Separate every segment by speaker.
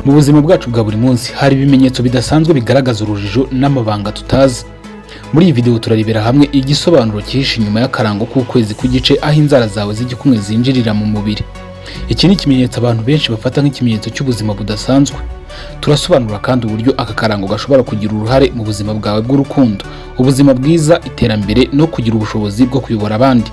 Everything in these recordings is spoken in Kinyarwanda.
Speaker 1: Mu buzima bwacu bwa buri munsi hari ibimenyetso bidasanzwe bigaragaza urujijo n'amabanga tutazi. Muri iyi video turarebera hamwe igisobanuro cyihishe inyuma y'akarango k'ukwezi k'igice aho inzara zawe z'igikumwe zinjirira mu mubiri. Iki ni ikimenyetso abantu benshi bafata nk'ikimenyetso cy'ubuzima budasanzwe. Turasobanura kandi uburyo aka karango gashobora kugira uruhare mu buzima bwawe bw'urukundo, ubuzima bwiza, iterambere no kugira ubushobozi bwo kuyobora abandi.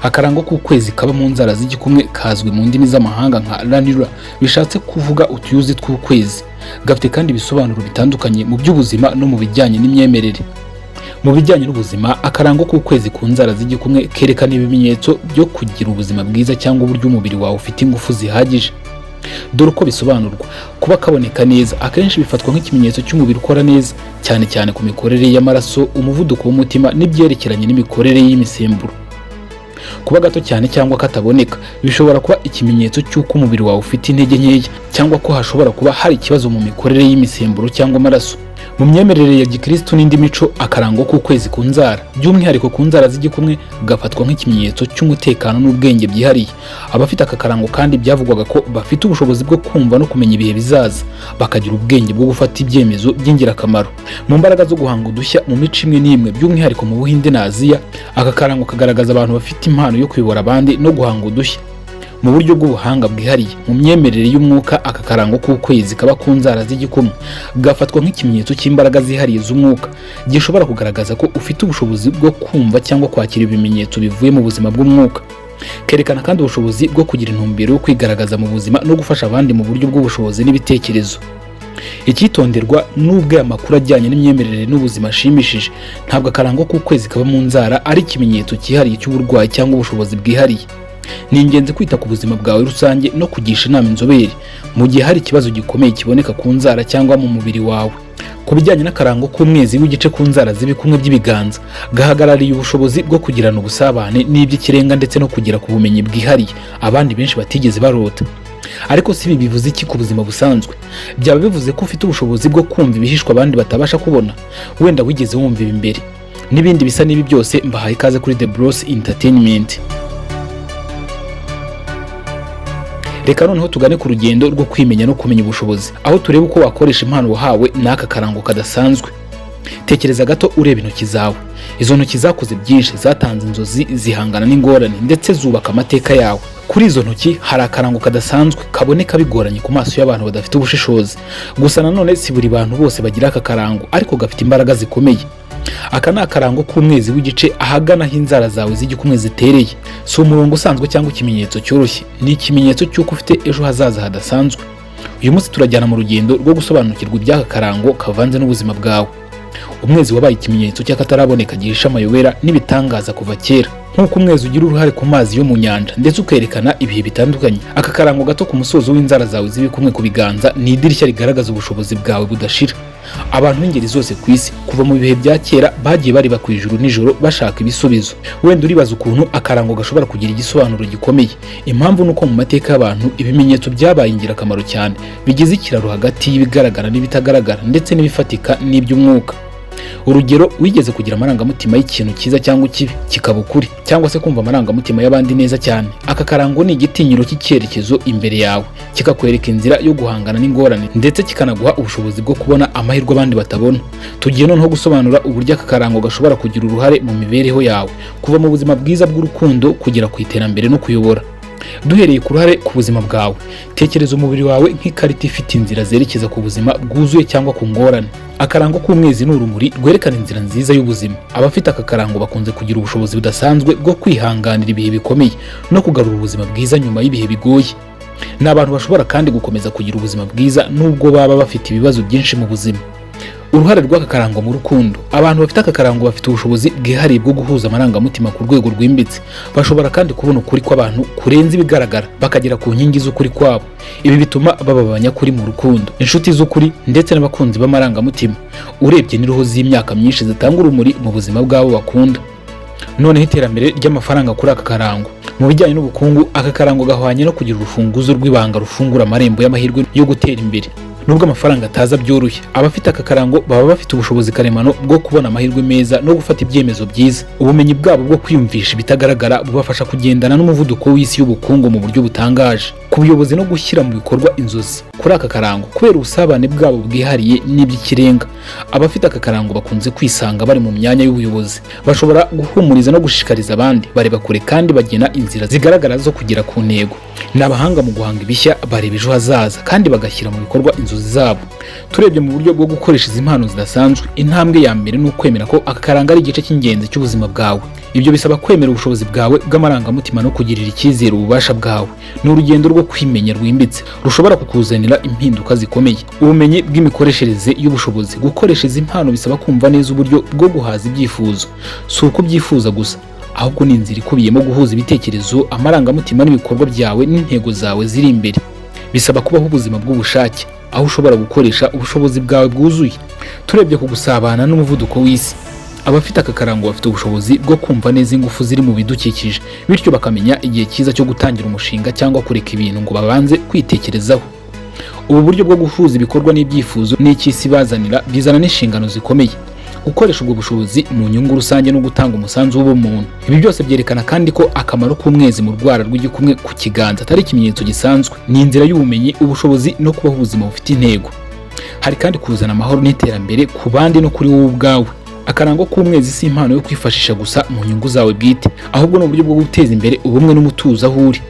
Speaker 1: Akarango k'ukwezi kaba mu nzara z'igikumwe kazwi mu ndimi z'amahanga nka ranira, bishatse kuvuga utuyuzi tw'ukwezi. Gafite kandi ibisobanuro bitandukanye mu by'ubuzima no mu bijyanye n'imyemerere. Mu bijyanye n'ubuzima, akarango k'ukwezi ku nzara z'igikumwe kerekana ibimenyetso byo kugira ubuzima bwiza cyangwa uburyo umubiri wawe ufite ingufu zihagije. Dore uko bisobanurwa: kuba kaboneka neza akenshi bifatwa nk'ikimenyetso cy'umubiri ukora neza, cyane cyane ku mikorere y'amaraso, umuvuduko w'umutima n'ibyerekeranye n'imikorere y'imisemburo. Kuba gato cyane cyangwa kataboneka bishobora kuba ikimenyetso cy'uko umubiri wawe ufite intege nkeya cyangwa ko hashobora kuba hari ikibazo mu mikorere y'imisemburo cyangwa amaraso. Mu myemerere ya Gikristo n'indi mico, akarango k'ukwezi ku nzara, by'umwihariko ku nzara z'igikumwe, gafatwa nk'ikimenyetso cy'umutekano n'ubwenge byihariye. Abafite aka karango kandi byavugwaga ko bafite ubushobozi bwo kumva no kumenya ibihe bizaza, bakagira ubwenge bwo gufata ibyemezo by'ingirakamaro. Mu mbaraga zo guhanga udushya mu mico imwe n'imwe, by'umwihariko mu Buhinde na Aziya, aka karango kagaragaza abantu bafite impano yo kuyobora abandi no guhanga udushya. Mu buryo bw'ubuhanga bwihariye, mu myemerere y'umwuka, aka karango k'ukwezi kaba ku nzara z'igikumwe gafatwa nk'ikimenyetso cy'imbaraga zihariye z'umwuka, gishobora kugaragaza ko ufite ubushobozi bwo kumva cyangwa kwakira ibimenyetso bivuye mu buzima bw'umwuka. Kerekana kandi ubushobozi bwo kugira intumbero yo kwigaragaza mu buzima no gufasha abandi mu buryo bw'ubushobozi n'ibitekerezo. Icyitonderwa: nubwo aya makuru ajyanye n'imyemerere n'ubuzima ashimishije, ntabwo akarango k'ukwezi kaba mu nzara ari ikimenyetso cyihariye cy'uburwayi cyangwa ubushobozi bwihariye. Ni ingenzi kwita ku buzima bwawe rusange no kugisha inama inzobere mu gihe hari ikibazo gikomeye kiboneka ku nzara cyangwa mu mubiri wawe. Ku bijyanye n'akarango k'umwezi w'igice ku nzara z'ibikumwe by'ibiganza, gahagarariye ubushobozi bwo kugirana ubusabane n'iby'ikirenga ndetse no kugira ku bumenyi bwihariye abandi benshi batigeze barota. Ariko si ibi bivuze iki ku buzima busanzwe? Byaba bivuze ko ufite ubushobozi bwo kumva ibihishwa abandi batabasha kubona? Wenda wigeze wumva ibi mbere. N'ibindi bisa n'ibi byose, mbahaye ikaze kuri The Bros Entertainment. Reka noneho tugane ku rugendo rwo kwimenya no kumenya ubushobozi, aho tureba uko wakoresha impano wahawe n'aka karango kadasanzwe. Tekereza gato ureba intoki zawe. Izo ntoki zakoze byinshi, zatanze inzozi, zihangana n'ingorane ndetse zubaka amateka yawe. Kuri izo ntoki hari akarango kadasanzwe kaboneka bigoranye ku maso y'abantu badafite ubushishozi. Gusa nanone si buri bantu bose bagira aka karango, ariko gafite imbaraga zikomeye. Aka ni akarango k'umwezi w'igice ahagana aho inzara zawe z'igikumwe zitereye. Si umurongo usanzwe cyangwa ikimenyetso cyoroshye, ni ikimenyetso cy'uko ufite ejo hazaza hadasanzwe. Uyu munsi turajyana mu rugendo rwo gusobanukirwa iby'aka karango kavanze n'ubuzima bwawe. Umwezi wabaye ikimenyetso cy'akataraboneka gihisha amayobera n'ibitangaza kuva kera. Nk'uko umwezi ugira uruhare ku mazi yo mu nyanja ndetse ukerekana ibihe bitandukanye, aka karango gato ku musozo w'inzara zawe z'ibikumwe ku biganza ni idirishya rigaragaza ubushobozi bwawe budashira. Abantu b'ingeri zose ku isi kuva mu bihe bya kera bagiye bariba ku ijuru nijoro bashaka ibisubizo. Wenda uribaza ukuntu akarango gashobora kugira igisobanuro gikomeye. Impamvu nuko mu mateka y'abantu ibimenyetso byabaye ingirakamaro cyane, bigize ikiraro hagati y'ibigaragara n'ibitagaragara ndetse n'ibifatika n'iby'umwuka. Urugero: wigeze kugira amarangamutima y'ikintu cyiza cyangwa ikibi kikaba ukuri, cyangwa se kumva amarangamutima y'abandi neza cyane. Aka karango ni igitinyiro cy'icyerekezo imbere yawe, kikakwereka inzira yo guhangana n'ingorane ndetse kikanaguha ubushobozi bwo kubona amahirwe abandi batabona. Tugiye noneho gusobanura uburyo aka karango gashobora kugira uruhare mu mibereho yawe, kuva mu buzima bwiza bw'urukundo kugera ku iterambere no kuyobora. Duhereye ku ruhare ku buzima bwawe, tekereza umubiri wawe nk'ikarita ifite inzira zerekeza ku buzima bwuzuye cyangwa ku ngorane. Akarango k'umwezi ni urumuri rwerekana inzira nziza y'ubuzima. Abafite aka karango bakunze kugira ubushobozi budasanzwe bwo kwihanganira ibihe bikomeye no kugarura ubuzima bwiza nyuma y'ibihe bigoye. Ni abantu bashobora kandi gukomeza kugira ubuzima bwiza nubwo baba bafite ibibazo byinshi mu buzima. Uruhare rw'aka karango mu rukundo: abantu bafite aka karango bafite ubushobozi bwihariye bwo guhuza amarangamutima ku rwego rwimbitse. Bashobora kandi kubona ukuri kw'abantu kurenza ibigaragara, bakagera ku nkingi z'ukuri kwabo. Ibi bituma baba abanyakuri mu rukundo, inshuti z'ukuri ndetse n'abakunzi b'amarangamutima. Urebye ni roho z'imyaka myinshi zitanga urumuri mu buzima bwabo bakunda. Noneho iterambere ry'amafaranga kuri aka karango. Mu bijyanye n'ubukungu, aka karango gahwanye no kugira urufunguzo rw'ibanga rufungura amarembo y'amahirwe yo gutera imbere. nubwo amafaranga ataza byoroshye, abafite aka karango baba bafite ubushobozi karemano bwo kubona amahirwe meza no gufata ibyemezo byiza. Ubumenyi bwabo bwo kwiyumvisha ibitagaragara bubafasha kugendana n'umuvuduko w'isi y'ubukungu mu buryo butangaje. Ku buyobozi no gushyira mu bikorwa inzozi kuri aka karango, kubera ubusabane bwabo bwihariye n'iby'ikirenga, abafite aka karango bakunze kwisanga bari mu myanya y'ubuyobozi. Bashobora guhumuriza no gushishikariza abandi, bareba kure kandi bagena inzira zigaragara zo kugera ku ntego. Ni abahanga mu guhanga ibishya, bareba ejo hazaza kandi bagashyira mu bikorwa inzozi zabo. Turebye mu buryo bwo gukoresha izi mpano zidasanzwe, intambwe ya mbere ni ukwemera ko aka karango ari igice cy'ingenzi cy'ubuzima bwawe. Ibyo bisaba kwemera ubushobozi bwawe bw'amarangamutima no kugirira icyizere ububasha bwawe. Ni urugendo rwo kwimenya rwimbitse rushobora kukuzanira impinduka zikomeye. Ubumenyi bw'imikoreshereze y'ubushobozi. Gukoresha izi mpano bisaba kumva neza uburyo bwo guhaza ibyifuzo, si uko ubyifuza gusa, ahubwo ni inzira ikubiyemo guhuza ibitekerezo, amarangamutima n'ibikorwa byawe n'intego zawe ziri imbere. Bisaba kubaho ubuzima bw'ubushake, aho ushobora gukoresha ubushobozi bwawe bwuzuye. Turebye ku gusabana n'umuvuduko w'isi, abafite aka karango bafite ubushobozi bwo kumva neza ingufu ziri mu bidukikije, bityo bakamenya igihe cyiza cyo gutangira umushinga cyangwa kureka ibintu ngo babanze kwitekerezaho. Ubu buryo bwo guhuza ibikorwa n'ibyifuzo n'icy'isi bazanira bizana n'inshingano zikomeye. Gukoresha ubwo bushobozi mu nyungu rusange no gutanga umusanzu w'ubumuntu. Ibi byose byerekana kandi ko akamaro k'umwezi mu rwara rw'igikumwe ku kiganza atari ikimenyetso gisanzwe, ni inzira y'ubumenyi, ubushobozi no kubaho ubuzima bufite intego. Hari kandi kuzana amahoro n'iterambere ku bandi no kuri wowe ubwawe. Akarango k'umwezi si impano yo kwifashisha gusa mu nyungu zawe bwite, ahubwo ni uburyo bwo guteza imbere ubumwe n'umutuzo aho uri.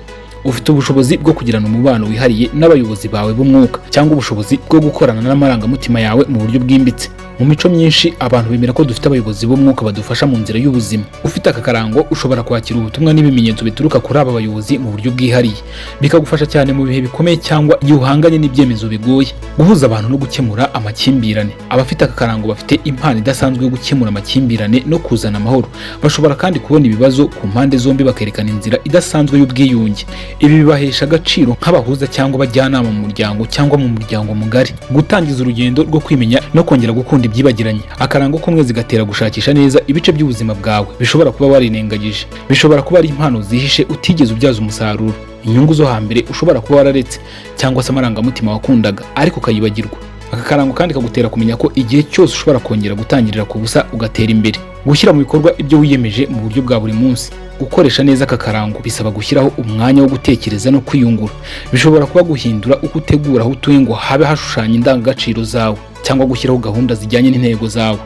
Speaker 1: Ufite ubushobozi bwo kugirana umubano wihariye n'abayobozi bawe b'umwuka, cyangwa ubushobozi bwo gukorana n'amarangamutima yawe mu buryo bwimbitse. Mu mico myinshi abantu bemera ko dufite abayobozi b'umwuka badufasha mu nzira y'ubuzima. Ufite aka karango ushobora kwakira ubutumwa n'ibimenyetso bituruka kuri aba bayobozi mu buryo bwihariye, bikagufasha cyane mu bihe bikomeye cyangwa igihe uhanganye n'ibyemezo bigoye. Guhuza abantu no gukemura amakimbirane. Abafite aka karango bafite impano idasanzwe yo gukemura amakimbirane no kuzana amahoro. Bashobora kandi kubona ibibazo ku mpande zombi bakerekana inzira idasanzwe y'ubwiyunge. Ibi bibahesha agaciro nk'abahuza cyangwa abajyanama mu muryango cyangwa mu muryango mugari. Gutangiza urugendo rwo kwimenya no kongera gukunda ibyibagiranye. Akarango k'umwezi gatera gushakisha neza ibice by'ubuzima bwawe bishobora kuba warinengagije. Bishobora kuba ari impano zihishe utigeze ubyaza umusaruro, inyungu zo hambere ushobora kuba wararetse, cyangwa se amarangamutima wakundaga ariko ukayibagirwa. Aka karango kandi kagutera kumenya ko igihe cyose ushobora kongera gutangirira ku busa ugatera imbere. Gushyira mu bikorwa ibyo wiyemeje mu buryo bwa buri munsi. Gukoresha neza aka karango bisaba gushyiraho umwanya wo gutekereza no kwiyungura. Bishobora kuba guhindura uko utegura aho utuye ngo habe hashushanya indangagaciro zawe, cyangwa gushyiraho gahunda zijyanye n'intego zawe.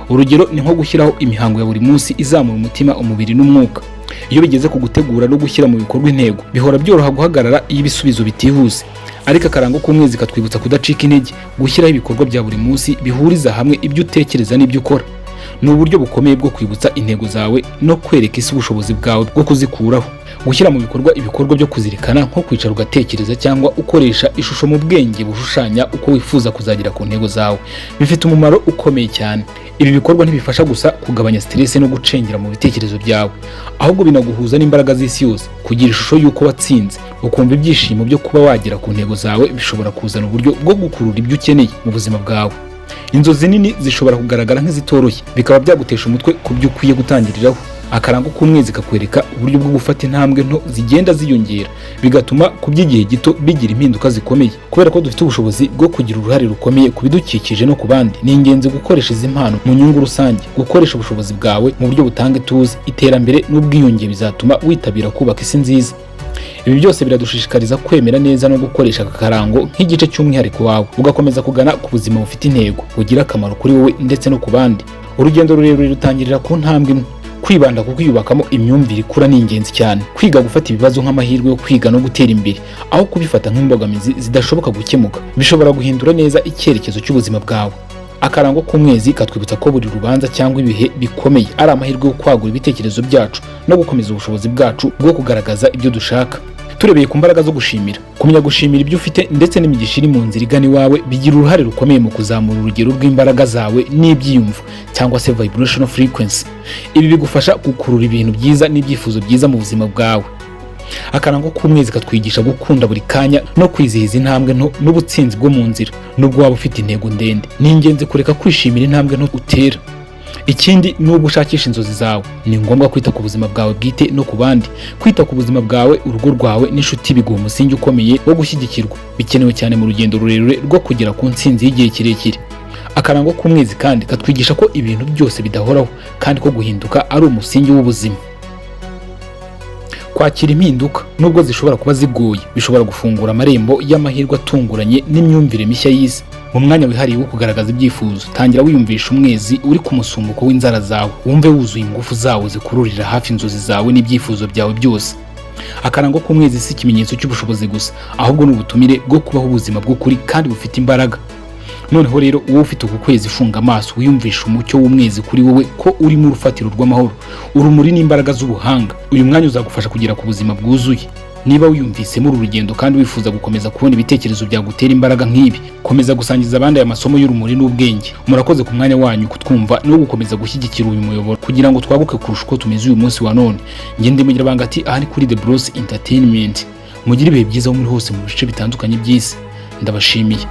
Speaker 1: Urugero ni nko gushyiraho imihango ya buri munsi izamura umutima, umubiri n'umwuka. Iyo bigeze ku gutegura no gushyira mu bikorwa intego, bihora byoroha guhagarara iyo ibisubizo bitihuse. Ariko akarango k'umwezi katwibutsa kudacika intege, gushyiraho ibikorwa bya buri munsi bihuriza hamwe ibyo utekereza n'ibyo ukora. Ni uburyo bukomeye bwo kwibutsa intego zawe no kwereka isi ubushobozi bwawe bwo kuzikuraho. Gushyira mu bikorwa ibikorwa byo kuzirikana, nko kwicara ugatekereza cyangwa ukoresha ishusho mu bwenge bushushanya uko wifuza kuzagera ku ntego zawe, bifite umumaro ukomeye cyane. Ibi bikorwa ntibifasha gusa kugabanya stress no gucengera mu bitekerezo byawe, ahubwo binaguhuza n'imbaraga z'isi yose. Kugira ishusho y'uko watsinze, ukumva ibyishimo byo kuba wagera ku ntego zawe, bishobora kuzana uburyo bwo gukurura ibyo ukeneye mu buzima bwawe. Inzozi nini zishobora kugaragara nk'izitoroshye, bikaba byagutesha umutwe ku byo ukwiye gutangiriraho. Akarango k'umwezi kakwereka uburyo bwo gufata intambwe nto zigenda ziyongera, bigatuma ku by'igihe gito bigira impinduka zikomeye. Kubera ko dufite ubushobozi bwo kugira uruhare rukomeye ku bidukikije no ku bandi, ni ingenzi gukoresha izi mpano mu nyungu rusange. Gukoresha ubushobozi bwawe mu buryo butanga ituze, iterambere n'ubwiyunge bizatuma witabira kubaka isi nziza. Ibi byose biradushishikariza kwemera neza no gukoresha aka karango nk'igice cy'umwihariko wawe, ugakomeza kugana ku buzima bufite intego, bugira akamaro kuri wowe ndetse no ku bandi. Urugendo rurerure rutangirira ku ntambwe imwe. Kwibanda ku kwiyubakamo imyumvire ikura ni ingenzi cyane. Kwiga gufata ibibazo nk'amahirwe yo kwiga no gutera imbere, aho kubifata nk'imbogamizi zidashoboka gukemuka, bishobora guhindura neza icyerekezo cy'ubuzima bwawe. Akarango k'umwezi katwibutsa ko buri rubanza cyangwa ibihe bikomeye ari amahirwe yo kwagura ibitekerezo byacu no gukomeza ubushobozi bwacu bwo kugaragaza ibyo dushaka. Turebeye ku mbaraga zo gushimira, kumenya gushimira ibyo ufite ndetse n'imigisha iri mu nzira igana iwawe bigira uruhare rukomeye mu kuzamura urugero rw'imbaraga zawe n'ibyiyumvo, cyangwa se vibrational frequency. Ibi bigufasha gukurura ibintu byiza n'ibyifuzo byiza mu buzima bwawe. Akarango k'umwezi katwigisha gukunda buri kanya no kwizihiza intambwe nto n'ubutsinzi bwo mu nzira. Nubwo waba ufite intego ndende, ni ingenzi kureka kwishimira intambwe nto utera. Ikindi nubwo ushakisha inzozi zawe, ni ngombwa kwita ku buzima bwawe bwite no ku bandi. Kwita ku buzima bwawe, urugo rwawe n'inshuti biguha umusingi ukomeye wo gushyigikirwa, bikenewe cyane mu rugendo rurerure rwo kugera ku ntsinzi y'igihe kirekire. Akarango k'umwezi kandi katwigisha ko ibintu byose bidahoraho kandi ko guhinduka ari umusingi w'ubuzima. Kwakira impinduka nubwo zishobora kuba zigoye, bishobora gufungura amarembo y'amahirwe atunguranye n'imyumvire mishya y'isi. Mu mwanya wihariye wo kugaragaza ibyifuzo, tangira wiyumvisha umwezi uri ku musumbuko w'inzara zawe, wumve wuzuye ingufu zawo zikururira hafi inzozi zawe n'ibyifuzo byawe byose. Akarango k'umwezi si ikimenyetso cy'ubushobozi gusa, ahubwo ni ubutumire bwo kubaho ubuzima bw'ukuri kandi bufite imbaraga. Noneho rero wowe ufite uku kwezi, funga amaso wiyumvisha umucyo w'umwezi kuri wowe ko uri mu rufatiro rw'amahoro, urumuri n'imbaraga z'ubuhanga. Uyu mwanya uzagufasha kugera ku buzima bwuzuye. Niba wiyumvisemo uru rugendo kandi wifuza gukomeza kubona ibitekerezo byagutera imbaraga nk'ibi, komeza gusangiza abandi aya masomo y'urumuri n'ubwenge. Murakoze ku mwanya wanyu kutwumva no gukomeza gushyigikira uyu muyoboro kugira ngo twaguke kurusha uko tumeze uyu munsi wa none. Njye ndi Mugirabanga ati aha ni kuri The Bros Entertainment. Mugire ibihe byiza aho muri hose mu bice bitandukanye by'isi. Ndabashimiye.